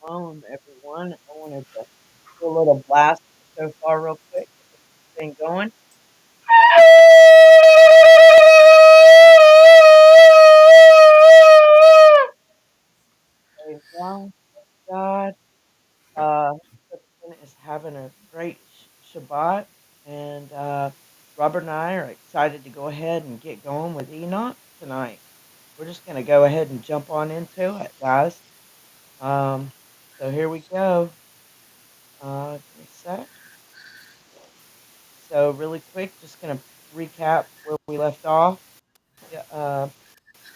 shalom, everyone. I wanted to do a little blast so far, real quick. Get this thing going. Praise God. Everyone is having a great Shabbat, and Robert and I are excited to go ahead and get going with Enoch tonight. We're just going to go ahead and jump on into it, guys. Um, so here we go. Give me a sec. So really quick, just going to recap where we left off. Yeah,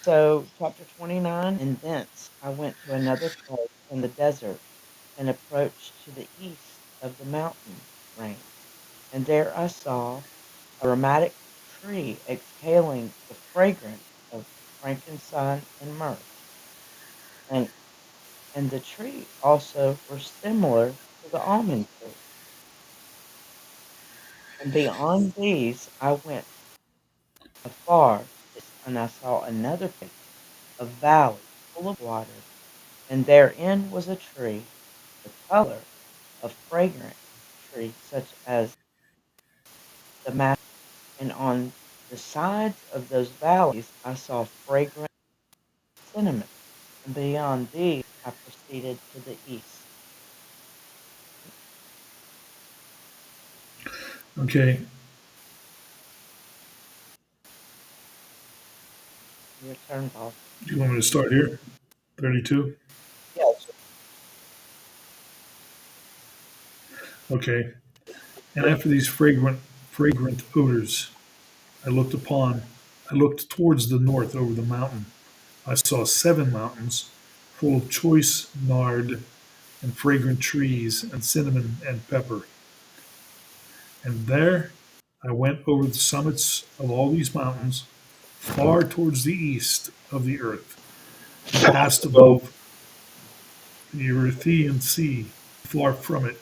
so chapter 29, and thence I went to another place in the desert and approached to the east of the mountain range. And there I saw a aromatic tree exhaling the fragrance of frankincense and myrrh. And, and the tree also were similar to the almond tree. And beyond these I went afar, and I saw another place, a valley full of water, and therein was a tree, the color of fragrant tree, such as the master. And on the sides of those valleys I saw fragrant cinnamon. And beyond these I proceeded to the east. Okay, Your turn, Paul. do you want me to start here? 32? Yes. Okay. And after these fragrant odors, I looked upon, I looked towards the north over the mountain. I saw 7 mountains full of choice nard and fragrant trees and cinnamon and pepper. And there I went over the summits of all these mountains, far towards the east of the earth, and passed above the Erythraean Sea, far from it,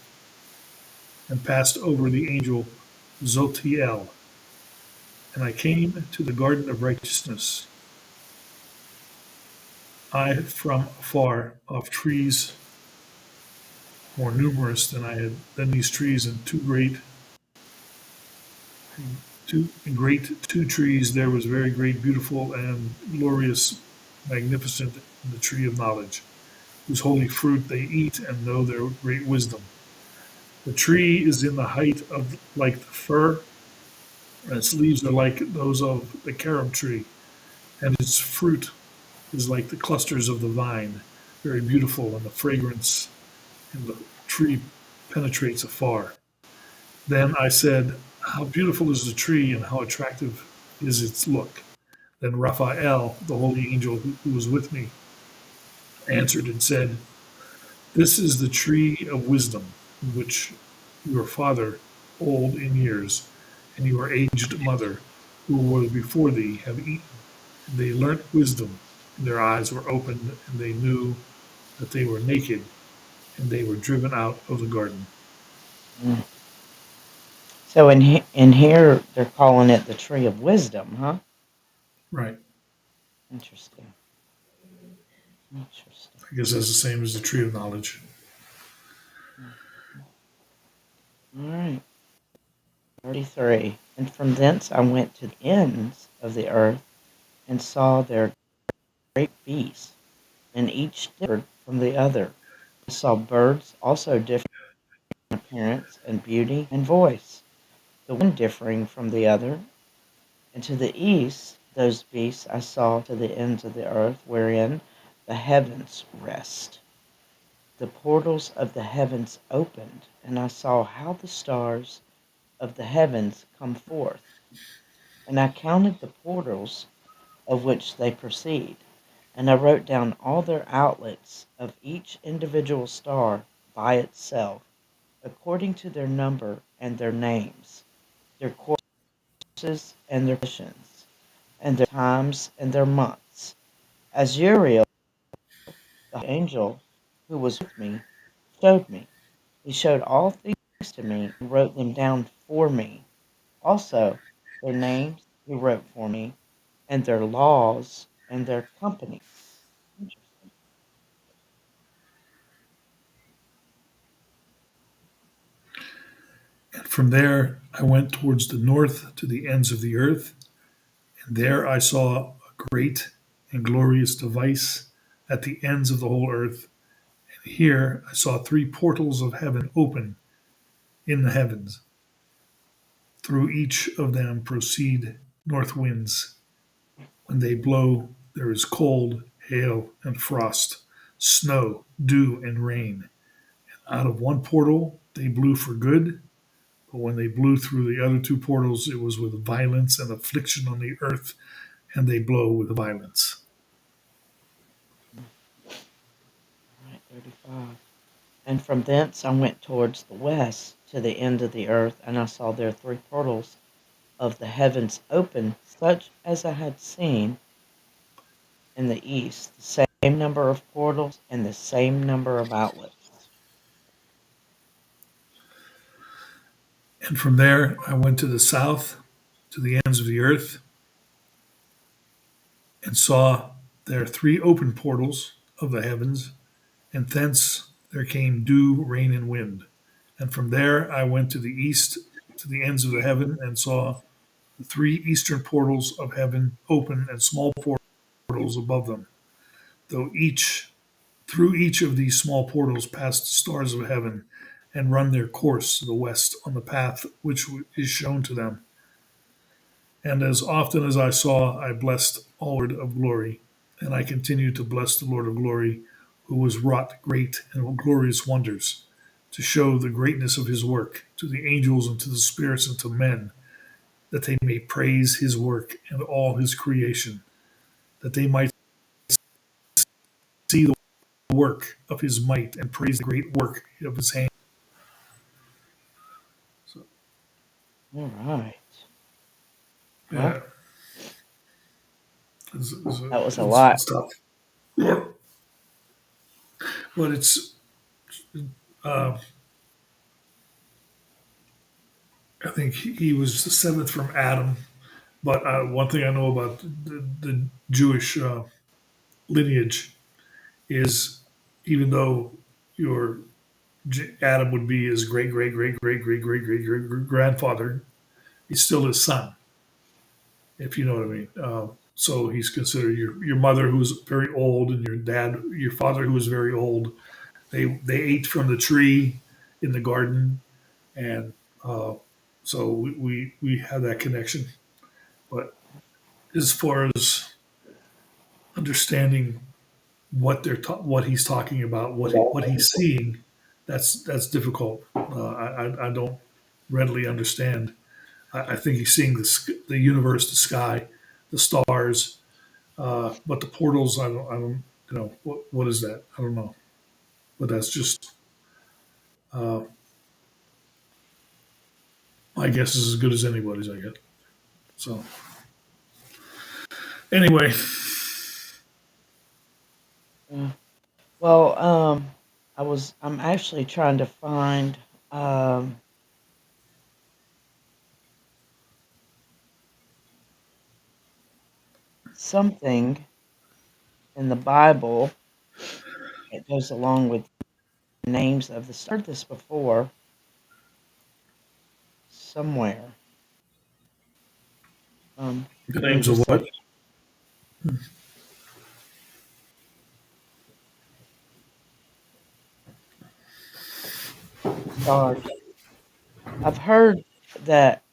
and passed over the angel Zotiel. And I came to the garden of righteousness. I from afar of trees more numerous than these trees, and two trees there was very great, beautiful, and glorious, magnificent in the tree of knowledge, whose holy fruit they eat and know their great wisdom. The tree is in the height of like the fir, and its leaves are like those of the carob tree, and its fruit is like the clusters of the vine, very beautiful, and the fragrance in the tree penetrates afar. Then I said, how beautiful is the tree, and how attractive is its look. Then Raphael, the holy angel who was with me, answered and said, this is the tree of wisdom, which your father, old in years, and your aged mother, who were before thee, have eaten. And they learnt wisdom, and their eyes were opened, and they knew that they were naked, and they were driven out of the garden. Mm. So in here they're calling it the tree of wisdom, huh? Right. Interesting. Interesting. I guess that's the same as the tree of knowledge. All right. 33. And from thence I went to the ends of the earth and saw their great beasts, and each differed from the other. I saw birds also different in appearance and beauty and voice, the one differing from the other. And to the east those beasts I saw to the ends of the earth, wherein the heavens rest. The portals of the heavens opened, and I saw how the stars of the heavens come forth. And I counted the portals of which they proceed, and I wrote down all their outlets of each individual star by itself, according to their number and their names, their courses and their positions, and their times and their months. As Uriel, the angel who was with me, showed me. He showed all things to me and wrote them down for me. Also, their names he wrote for me, and their laws and their companies. Interesting. And from there I went towards the north to the ends of the earth, and there I saw a great and glorious device at the ends of the whole earth. And here I saw three portals of heaven open in the heavens. Through each of them proceed north winds. When they blow, there is cold, hail, and frost, snow, dew, and rain. Out of one portal they blew for good, but when they blew through the other two portals, it was with violence and affliction on the earth, and they blow with violence. Right, 35. And from thence I went towards the west to the end of the earth, and I saw there three portals of the heavens open, such as I had seen in the east, the same number of portals and the same number of outlets. And from there I went to the south, to the ends of the earth, and saw there three open portals of the heavens, and thence there came dew, rain, and wind. And from there I went to the east, to the ends of the heaven, and saw the three eastern portals of heaven open, and small portals above them. Though each through each of these small portals pass the stars of heaven, and run their course to the west on the path which is shown to them. And as often as I saw, I blessed all Lord of glory. And I continued to bless the Lord of glory, who has wrought great and glorious wonders, to show the greatness of his work to the angels and to the spirits and to men, that they may praise his work and all his creation, that they might see the work of his might and praise the great work of his hand. So, All right. Well, yeah, it's, it's, that was a it's, lot. it's tough. Yeah. But it's, uh, I think he was the seventh from Adam. But one thing I know about the Jewish lineage is, even though your Adam would be his great great great great great great great great grandfather, he's still his son, if you know what I mean. So he's considered your mother, who was very old, and your father, who was very old. They ate from the tree in the garden, and uh, so we have that connection. But as far as understanding what he's talking about, what he's seeing, that's difficult. I don't readily understand. I think he's seeing the universe, the sky, the stars, but the portals. I don't. What is that? I don't know. But that's just uh, my guess is as good as anybody's. I guess. So anyway, Yeah. Well, I'm actually trying to find um, something in the Bible that goes along with the names of the. Heard this before somewhere. the Give me names of just a what? stars. I've heard that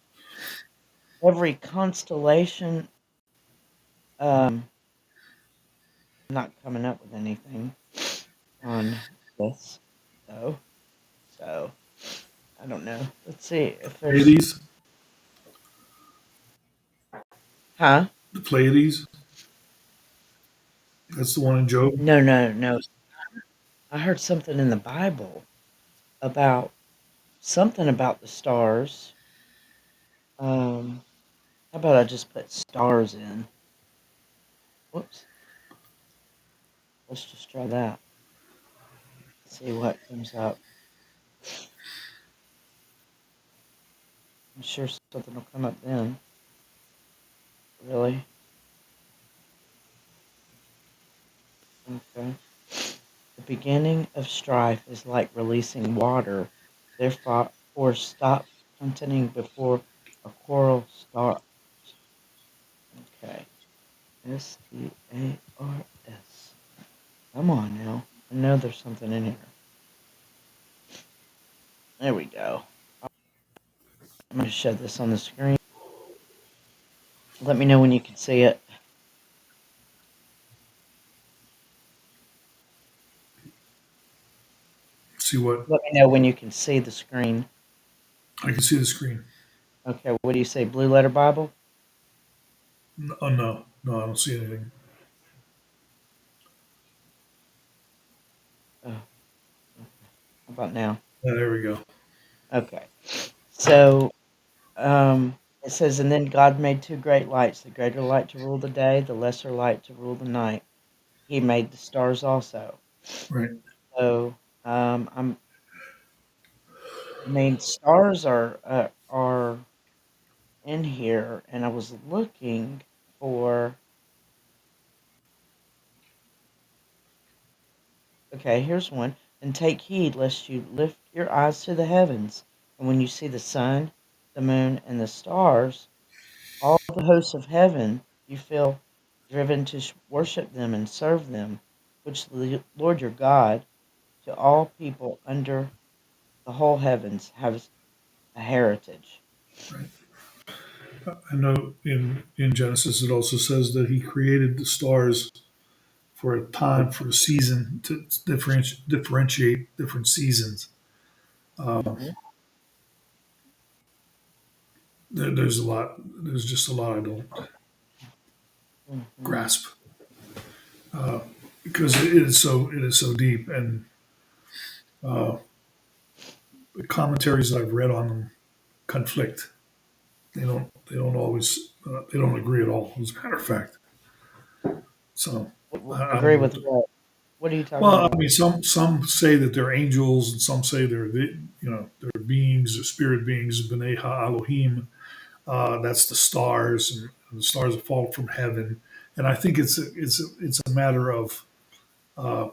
every constellation. Um, not coming up with anything on this though, so I don't know. Let's see if there's. Pleiades. Huh? The Pleiades. That's the one in Job. No, no, no. I heard something in the Bible about something about the stars. How about I just put stars in? Whoops. Let's just try that. See what comes up. I'm sure something will come up then. Really? Okay. The beginning of strife is like releasing water. Therefore, stop hunting before a quarrel starts. Okay. Stars. Come on now. I know there's something in here. There we go. I'm going to show this on the screen. Let me know when you can see it. See what? Let me know when you can see the screen. I can see the screen. Okay, what do you say? Blue Letter Bible? Oh no, no, I don't see anything. Oh, okay. How about now? Yeah, there we go. Okay. So it says, and then God made two great lights, the greater light to rule the day, the lesser light to rule the night. He made the stars also. Right. So I mean, stars are in here, and I was looking for. Okay, here's one. And take heed lest you lift your eyes to the heavens, and when you see the sun, the moon, and the stars, all the hosts of heaven, you feel driven to worship them and serve them, which the Lord your God to all people under the whole heavens has a heritage. Right. I know in Genesis it also says that he created the stars for a time, for a season, to differentiate different seasons. Hmm. There's a lot. There's just a lot I don't Hmm. grasp because it is so deep, and uh, the commentaries that I've read on them conflict. They don't always they don't agree at all. As a matter of fact, so I don't Agree know what with to. what? What are you talking Well, I about? mean, some say that they're angels, and some say they're beings or spirit beings, B'nai Ha Elohim. That's the stars, and the stars that fall from heaven. And I think it's a matter of uh,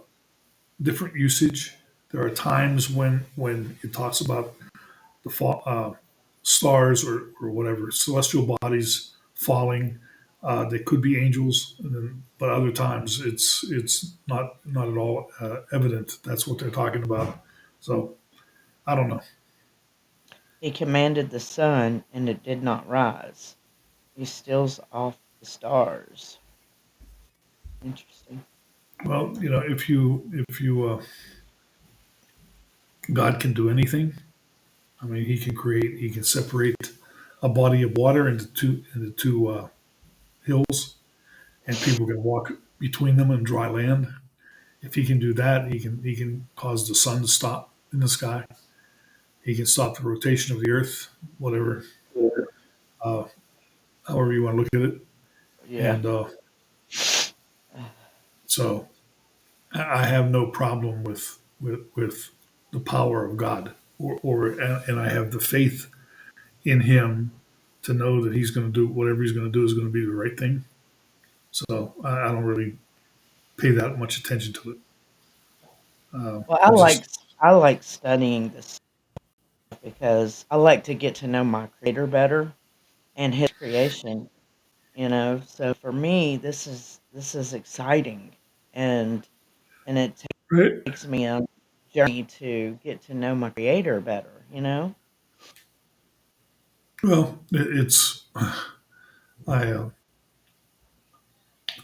different usage. There are times when it talks about the stars or whatever celestial bodies falling. They could be angels, but other times it's not at all evident. That's what they're talking about. So I don't know. He commanded the sun, and it did not rise. He steals off the stars. Interesting. Well, if you God can do anything. I mean, he can separate a body of water into two hills, and people can walk between them in dry land. If he can do that, he can cause the sun to stop in the sky. He can stop the rotation of the earth, whatever, uh, however you want to look at it. Yeah. And so I have no problem with the power of God, and I have the faith in Him to know that He's going to do whatever He's going to do is going to be the right thing. So I don't really pay that much attention to it. Well, I just I like studying this because I like to get to know my creator better and his creation, So for me, this is exciting, and it right. takes me on a journey to get to know my creator better. Well, it's I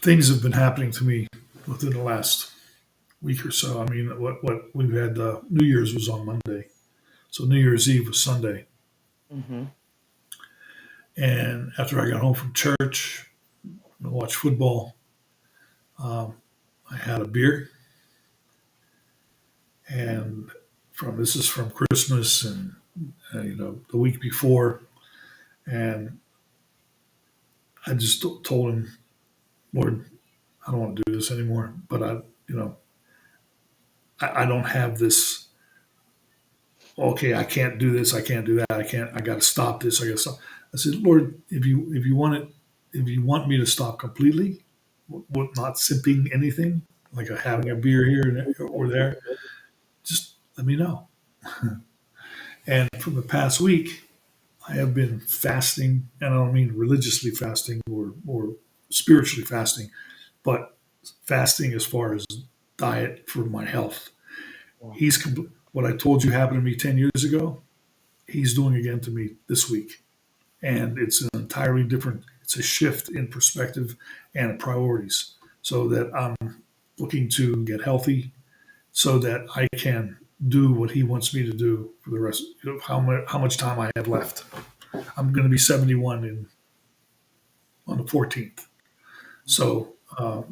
things have been happening to me within the last week or so. I mean, what we've had New Year's was on Monday, so New Year's Eve was Sunday, Mhm. and after I got home from church and watched football, um, I had a beer, and this is from Christmas and the week before, and I just told him, Lord, I don't want to do this anymore, but you know I don't have this. Okay, I can't do this. I can't do that. I can't. I got to stop this. I got to stop. I said, Lord, if you want it, if you want me to stop completely, not sipping anything like having a beer here or there, just let me know. And from the past week, I have been fasting, and I don't mean religiously fasting or spiritually fasting, but fasting as far as diet for my health. Yeah. What I told you happened to me 10 years ago, he's doing again to me this week. And it's an entirely different, it's a shift in perspective and priorities so that I'm looking to get healthy so that I can do what he wants me to do for the rest of how much time I have left. I'm going to be 71 on the 14th. So I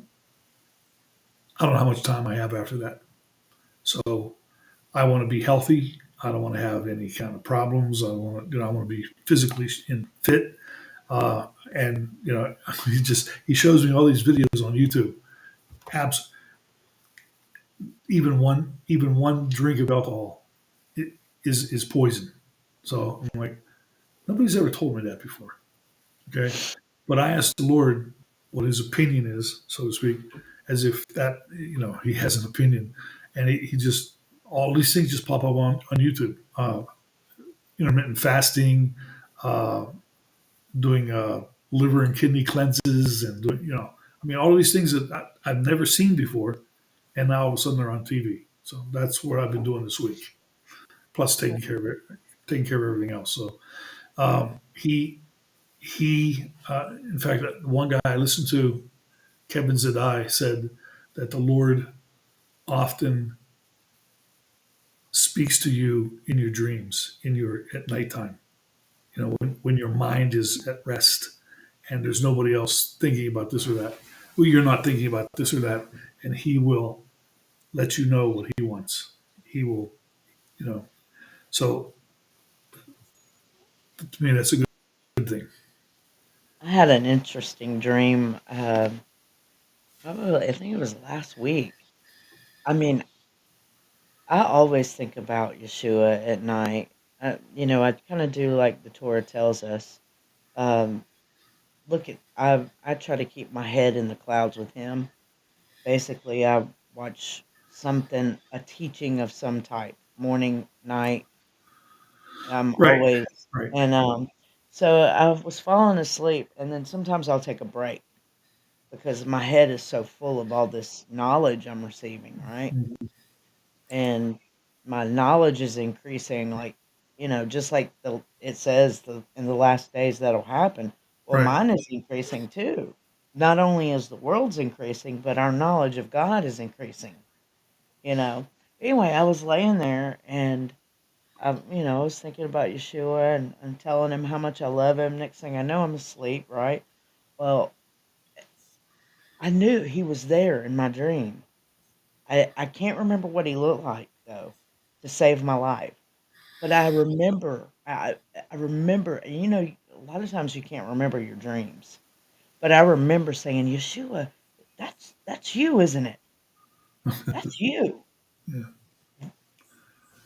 don't know how much time I have after that. So I want to be healthy. I don't want to have any kind of problems. I want to be physically fit. And he shows me all these videos on YouTube. Abs, even one drink of alcohol is poison. So I'm like, nobody's ever told me that before. Okay, but I asked the Lord what His opinion is, so to speak, as if that He has an opinion, and he just all these things just pop up on YouTube. Intermittent fasting, uh, doing liver and kidney cleanses, and doing I mean all of these things that I've never seen before, and now all of a sudden they're on TV. So that's what I've been doing this week, plus taking care of everything else. So in fact, one guy I listened to, Kevin Zadai, said that the Lord often speaks to you in your dreams, in your at nighttime. When your mind is at rest and there's nobody else thinking about this or that. Well, you're not thinking about this or that, and He will let you know what He wants. He will, you know. So to me, that's a good thing. I had an interesting dream. Probably, I think it was last week. I mean, I always think about Yeshua at night. I kind of do like the Torah tells us. Um, I try to keep my head in the clouds with him. Basically, I watch something, a teaching of some type, morning, night. I'm Right, always right. and so I was falling asleep, and then sometimes I'll take a break because my head is so full of all this knowledge I'm receiving, right? Mhm. And my knowledge is increasing, like just like it says in the last days that'll happen. Well, Right. mine is increasing too. Not only is the world's increasing, but our knowledge of God is increasing. You know. Anyway, I was laying there and I was thinking about Yeshua and telling him how much I love him. Next thing I know, I'm asleep. Right. Well, I knew he was there in my dream. I can't remember what he looked like though, to save my life. But I remember, and a lot of times you can't remember your dreams. But I remember saying, "Yeshua, that's you, isn't it? That's you. Yeah.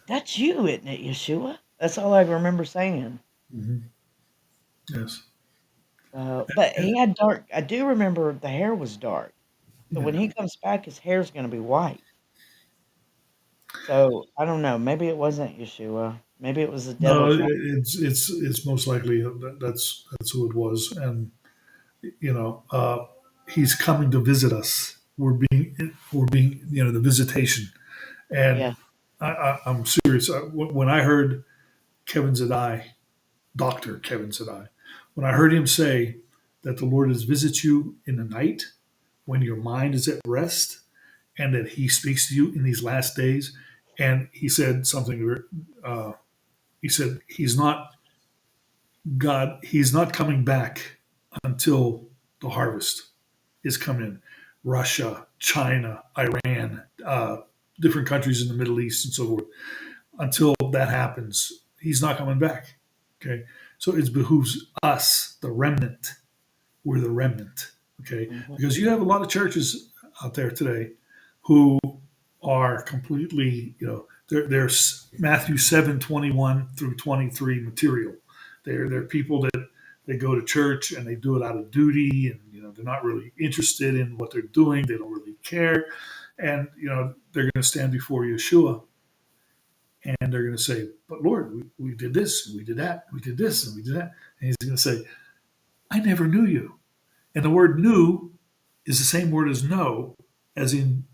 That's you, isn't it, Yeshua?" That's all I remember saying. Hmm. Yes. But he had dark. I do remember the hair was dark. So when Yeah. he comes back, his hair's gonna be white. So I don't know. Maybe it wasn't Yeshua. Maybe it was the devil No, trying. it's most likely that's who it was, and you know, he's coming to visit us. We're being the visitation, and Yeah. I'm serious. When I heard Kevin Zadai, Doctor Kevin Zadai, when I heard him say that the Lord has visited you in the night when your mind is at rest, and that He speaks to you in these last days, and he said something. He said he's not coming back until the harvest is coming in. Russia, China, Iran, different countries in the Middle East, and so forth. Until that happens, he's not coming back. Okay, so it behooves us, the remnant. We're the remnant. Okay, Mhm. because you have a lot of churches out there today who are completely, they're Matthew 7:21 through 23 material. They're people that they go to church and they do it out of duty, and they're not really interested in what they're doing. They don't really care, and they're going to stand before Yeshua, And they're going to say, "But Lord, we did this, and we did that, we did this, and we did that." And he's going to say, "I never knew you." And the word "knew" is the same word as "know," as in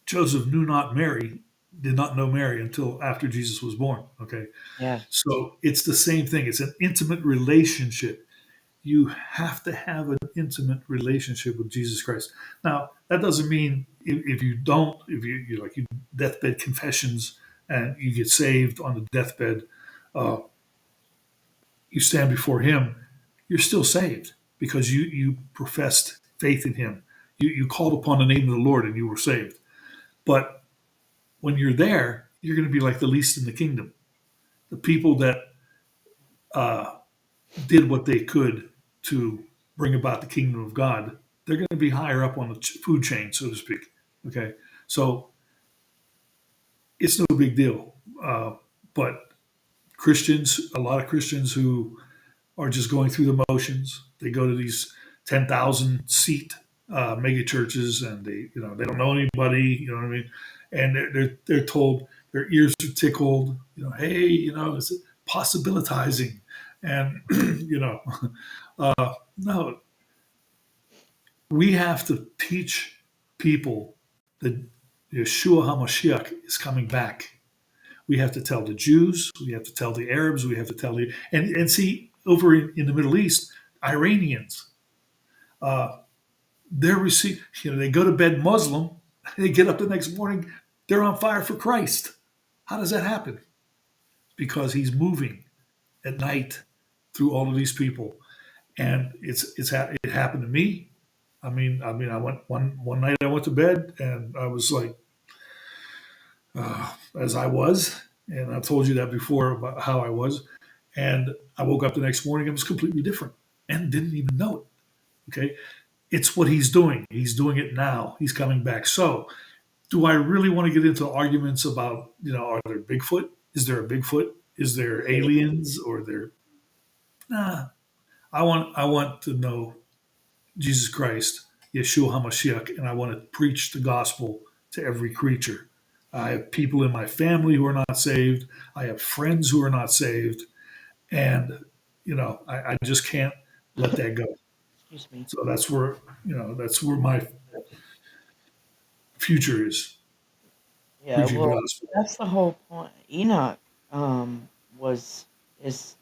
Joseph knew not Mary, did not know Mary until after Jesus was born. Okay, Yeah. so it's the same thing. It's an intimate relationship. You have to have an intimate relationship with Jesus Christ. Now, that doesn't mean if you don't, if you like you deathbed confessions and you get saved on the deathbed, uh, you stand before Him, you're still saved because you professed faith in Him. You called upon the name of the Lord and you were saved. But when you're there, you're going to be like the least in the kingdom. The people that uh, did what they could to bring about the kingdom of God, they're going to be higher up on the food chain, so to speak. Okay, so it's no big deal. But Christians, a lot of Christians who are just going through the motions, they go to these 10,000 seat mega churches, and they don't know anybody. You know what I mean? And they're told their ears are tickled. Hey, it's possibilitizing, and no, we have to teach people that Yeshua HaMashiach is coming back. We have to tell the Jews, we have to tell the Arabs, we have to tell the and see over in the Middle East, Iranians, uh, they go to bed Muslim, they get up the next morning, they're on fire for Christ. How does that happen? Because he's moving at night through all of these people, and it happened to me. I went one night. I went to bed and I was like, as I was, and I've told you that before about how I was. And I woke up the next morning and it was completely different, and didn't even know it. Okay, it's what he's doing. He's doing it now. He's coming back. So, do I really want to get into arguments about are there Bigfoot? Is there a Bigfoot? Is there aliens? Or there? Nah. I want to know Jesus Christ, Yeshua HaMashiach, and I want to preach the gospel to every creature. I have people in my family who are not saved. I have friends who are not saved. And, I just can't let that go. Excuse me. So that's where my future is, Yeah. preaching the Well, gospel. that's the whole point. Enoch was is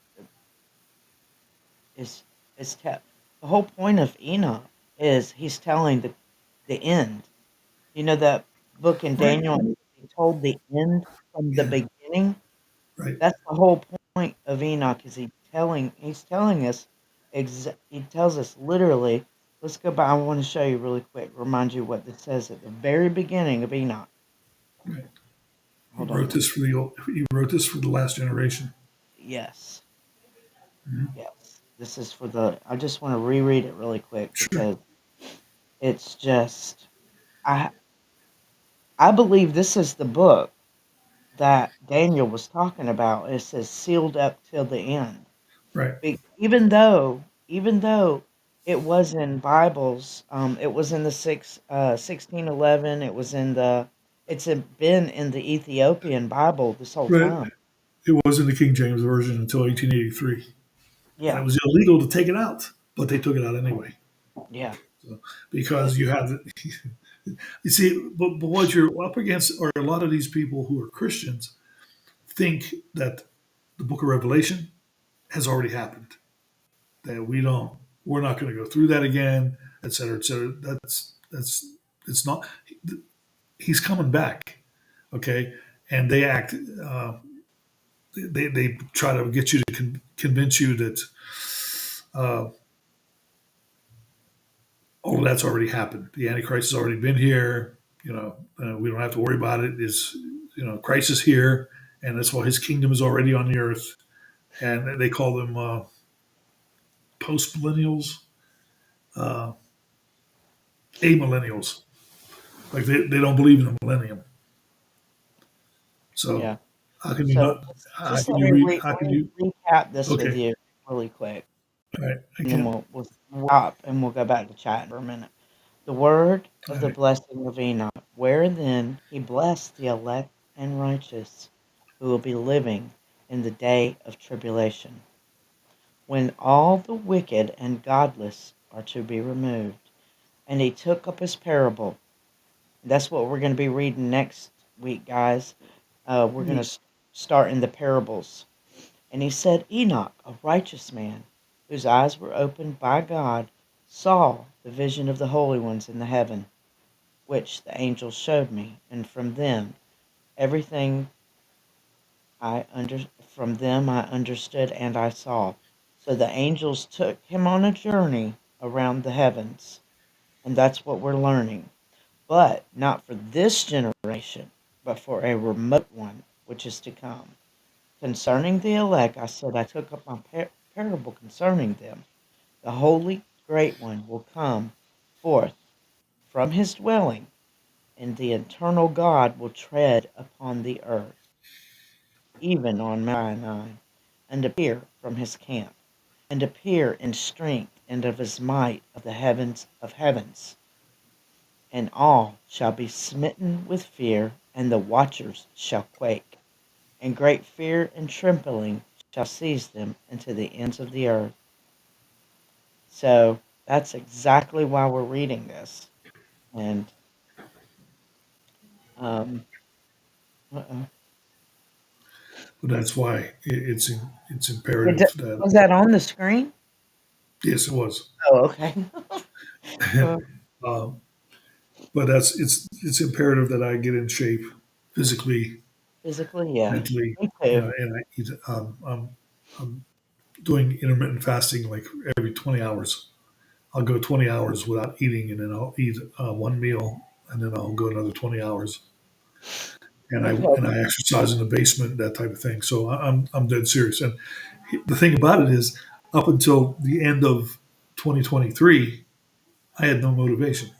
is the whole point of Enoch is he's telling the end. You know that book in Right. Daniel, he told the end from the Yeah. beginning. Right. That's the whole point of Enoch. Is he's telling us he tells us literally. Let's go back. I want to show you really quick. Remind you what this says at the very beginning of Enoch. Right. He Hold on. wrote this for the last generation. Yes, Mhm. yes. This is for the. I just want to reread it really quick Sure. because it's just. I I believe this is the book that Daniel was talking about. It says sealed up till the end. Right. Even though it was in Bibles, it was in the 1611. Been in the Ethiopian Bible this whole Right. time. It was in the King James version until 1883, and it Yeah, was illegal to take it out, but they took it out anyway. yeah, So, but because you see, but what you're up against are a lot of these people who are Christians think that the Book of Revelation has already happened. That we're not going to go through that again, et cetera, et cetera. It's not. He's coming back, okay, and they act. They try to get you to convince you that uh, all of that's already happened. The Antichrist has already been here. We don't have to worry about it. Christ is here, and that's why his kingdom is already on the earth. And they call them post millennials, uh, amillennials. Like they don't believe in the millennium. So yeah. how can you So not? How just can let you me read? How can you? recap this with Okay, you really quick, all right, I and then can. we'll stop and we'll go back to chatting for a minute. The word All of the right, blessing of Enoch, where then he blessed the elect and righteous. who will be living in the day of tribulation, when all the wicked and godless are to be removed. And he took up his parable. That's what we're going to be reading next week, guys. We're going Yeah. to start in the parables. And he said, Enoch, a righteous man, whose eyes were opened by God, saw the vision of the holy ones in the heaven, which the angels showed me, and from them everything from them I understood and I saw. So the angels took him on a journey around the heavens, and that's what we're learning. But not for this generation, but for a remote one which is to come. Concerning the elect, I said I took up my parable concerning them. The holy great one will come forth from his dwelling, and the eternal God will tread upon the earth, even on Mount Sinai, and appear from his camp, and appear in strength and of his might of heavens, and all shall be smitten with fear, and the watchers shall quake, and great fear and trembling shall seize them into the ends of the earth. So that's exactly why we're reading this. And um, uh-uh. But that's why it's imperative that Was that on the screen? yes, it was. Oh, okay. Uh, um, but it's imperative that I get in shape physically, Physically, yeah. mentally, Me too. and I eat. I'm doing intermittent fasting like every 20 hours. I'll go 20 hours without eating, and then I'll eat one meal, and then I'll go another 20 hours. And Okay. I exercise in the basement, that type of thing. So I'm dead serious. And the thing about it is, up until the end of 2023, I had no motivation.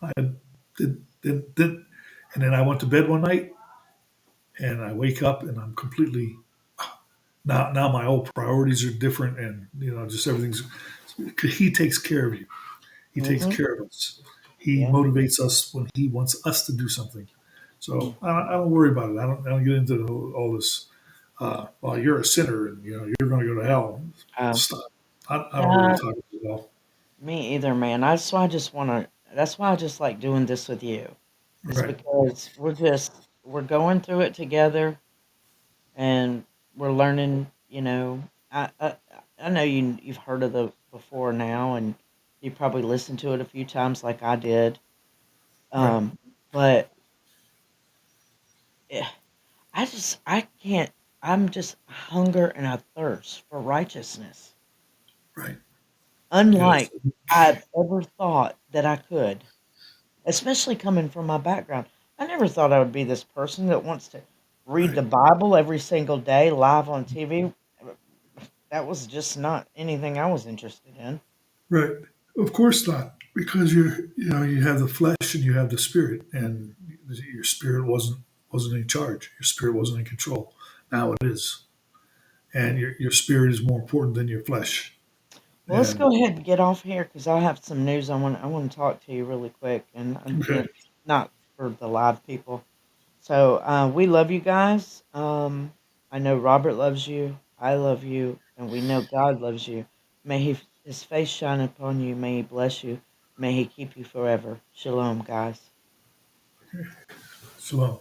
I had and then I went to bed one night, and I wake up, and I'm completely now my old priorities are different, and just everything's. He takes care of you. He takes Mm-hmm. care of us. He Yeah. motivates us when he wants us to do something. So Mm-hmm. I don't worry about it. I don't get into all this. Well, you're a sinner, and you're going to go to hell. Oh, Stop. I don't really nah, talk about it all. me either, man. That's why I just want to. That's why I just like doing this with you. Is Right, because we're going through it together, and we're learning. I know you've heard of the before now, and you probably listened to it a few times, like I did. right, But eh, I can't. I'm just hunger and a thirst for righteousness, right. Yes, unlike I've ever thought that I could. Especially coming from my background. I never thought I would be this person that wants to read right, the Bible every single day live on TV. That was just not anything I was interested in. right. Of course not, because you have the flesh and you have the spirit, and your spirit wasn't in charge. Your spirit wasn't in control. Now it is, and your spirit is more important than your flesh. Well, let's And go ahead and get off here because I have some news I want to talk to you really quick, and okay, it's not for the live people. So we love you guys. I know Robert loves you. I love you, and we know God loves you. May His face shine upon you. May He bless you. May He keep you forever. Shalom, guys. so